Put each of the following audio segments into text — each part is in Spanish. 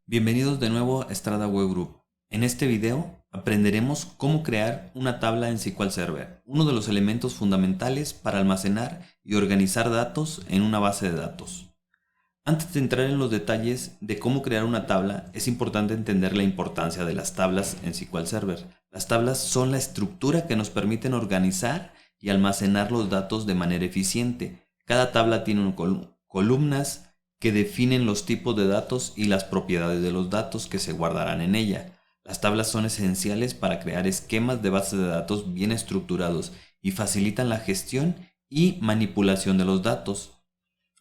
Bienvenidos de nuevo a Strada Web Group. En este video aprenderemos cómo crear una tabla en SQL Server, uno de los elementos fundamentales para almacenar y organizar datos en una base de datos. Antes de entrar en los detalles de cómo crear una tabla, es importante entender la importancia de las tablas en SQL Server. Las tablas son la estructura que nos permiten organizar y almacenar los datos de manera eficiente. Cada tabla tiene columnas que definen los tipos de datos y las propiedades de los datos que se guardarán en ella. Las tablas son esenciales para crear esquemas de bases de datos bien estructurados y facilitan la gestión y manipulación de los datos.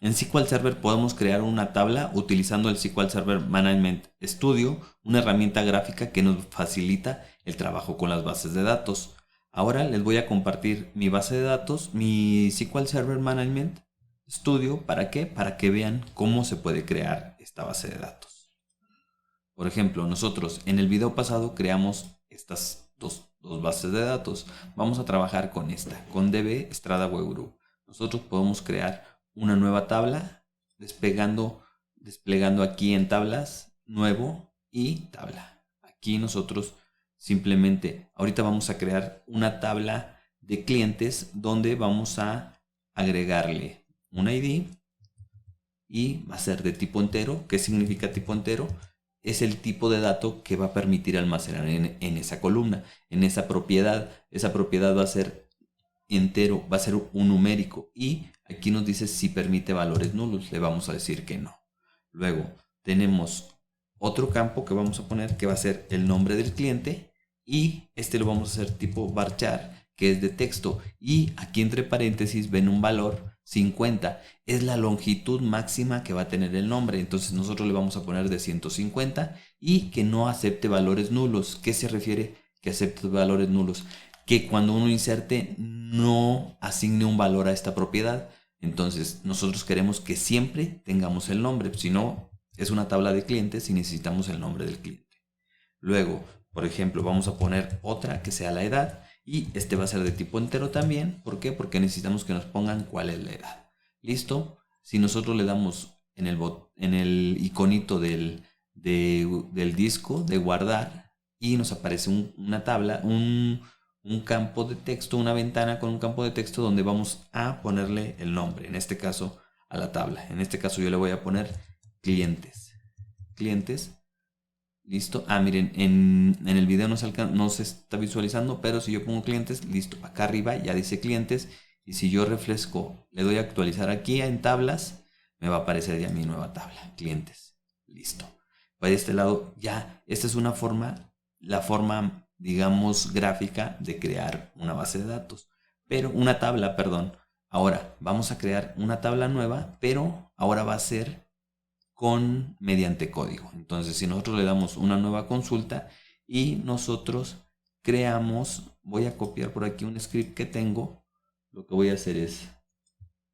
En SQL Server podemos crear una tabla utilizando el SQL Server Management Studio, una herramienta gráfica que nos facilita el trabajo con las bases de datos. Ahora les voy a compartir mi base de datos, mi SQL Server Management Studio. ¿Para qué? Para que vean cómo se puede crear esta base de datos. Por ejemplo, nosotros en el video pasado creamos estas dos bases de datos. Vamos a trabajar con esta, con DB Strada Web Group. Nosotros podemos crear una nueva tabla desplegando aquí en tablas, nuevo y tabla. Aquí nosotros simplemente, ahorita vamos a crear una tabla de clientes donde vamos a agregarle un ID y va a ser de tipo entero. ¿Qué significa tipo entero? Es el tipo de dato que va a permitir almacenar en esa columna, en esa propiedad. Esa propiedad va a ser entero, va a ser un numérico, y aquí nos dice si permite valores nulos. Le vamos a decir que no. Luego tenemos otro campo que vamos a poner que va a ser el nombre del cliente, y este lo vamos a hacer tipo varchar, que es de texto, y aquí entre paréntesis ven un valor 50, es la longitud máxima que va a tener el nombre. Entonces nosotros le vamos a poner de 150 y que no acepte valores nulos. ¿Qué se refiere que acepte valores nulos? Que cuando uno inserte no asigne un valor a esta propiedad. Entonces nosotros queremos que siempre tengamos el nombre, si no es una tabla de clientes y necesitamos el nombre del cliente. Luego, por ejemplo, vamos a poner otra que sea la edad, y este va a ser de tipo entero también. ¿Por qué? Porque necesitamos que nos pongan cuál es la edad. ¿Listo? Si nosotros le damos en el iconito del disco de guardar, y nos aparece una tabla, un campo de texto, una ventana con un campo de texto donde vamos a ponerle el nombre, en este caso a la tabla. En este caso yo le voy a poner clientes. Listo. Miren, en el video no se está visualizando, pero si yo pongo clientes, listo, acá arriba ya dice clientes, y si yo refresco, le doy a actualizar aquí en tablas, me va a aparecer ya mi nueva tabla, clientes. Listo. Para este lado ya, esta es la forma, digamos, gráfica de crear una base de datos, pero una tabla, perdón. Ahora vamos a crear una tabla nueva, pero ahora va a ser mediante código. Entonces, si nosotros le damos una nueva consulta y nosotros creamos, voy a copiar por aquí un script que tengo. Lo que voy a hacer es,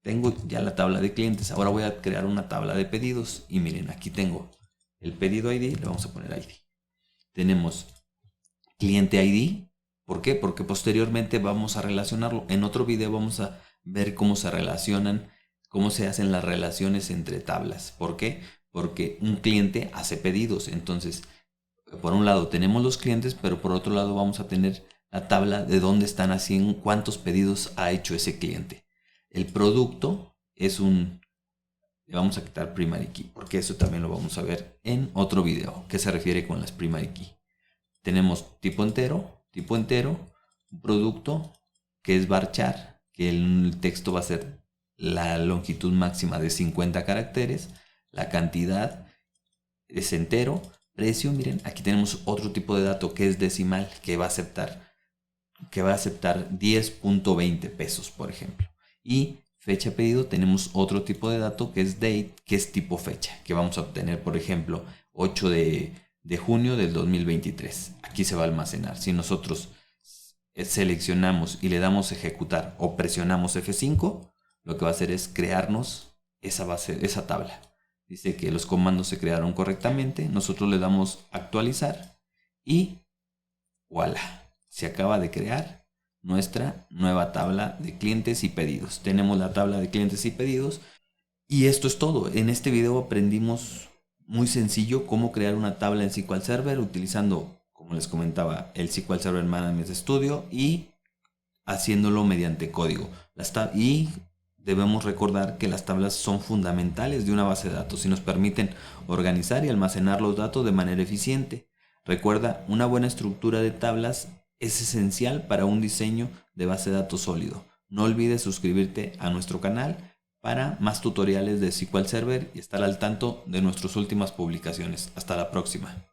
tengo ya la tabla de clientes, ahora voy a crear una tabla de pedidos, y miren, aquí tengo el pedido ID, le vamos a poner ID. Tenemos cliente ID. ¿Por qué? Porque posteriormente vamos a relacionarlo. En otro video vamos a ver cómo se relacionan, cómo se hacen las relaciones entre tablas. ¿Por qué? Porque un cliente hace pedidos. Entonces, por un lado tenemos los clientes, pero por otro lado vamos a tener la tabla de dónde están haciendo, cuántos pedidos ha hecho ese cliente. El producto es le vamos a quitar primary key, porque eso también lo vamos a ver en otro video, que se refiere con las primary key. Tenemos tipo entero, un producto que es varchar, que el texto va a ser la longitud máxima de 50 caracteres, la cantidad es entero, precio, miren, aquí tenemos otro tipo de dato que es decimal, que va a aceptar 10.20 pesos, por ejemplo. Y fecha pedido, tenemos otro tipo de dato que es date, que es tipo fecha, que vamos a obtener, por ejemplo, 8 de junio del 2023. Aquí se va a almacenar. Si nosotros seleccionamos y le damos ejecutar o presionamos F5, lo que va a hacer es crearnos esa tabla. Dice que los comandos se crearon correctamente. Nosotros le damos actualizar y voilà, se acaba de crear nuestra nueva tabla de clientes y pedidos. Tenemos la tabla de clientes y pedidos, y esto es todo. En este video aprendimos muy sencillo cómo crear una tabla en SQL Server utilizando, como les comentaba, el SQL Server Management Studio y haciéndolo mediante código. Y debemos recordar que las tablas son fundamentales de una base de datos y nos permiten organizar y almacenar los datos de manera eficiente. Recuerda, una buena estructura de tablas es esencial para un diseño de base de datos sólido. No olvides suscribirte a nuestro canal para más tutoriales de SQL Server y estar al tanto de nuestras últimas publicaciones. Hasta la próxima.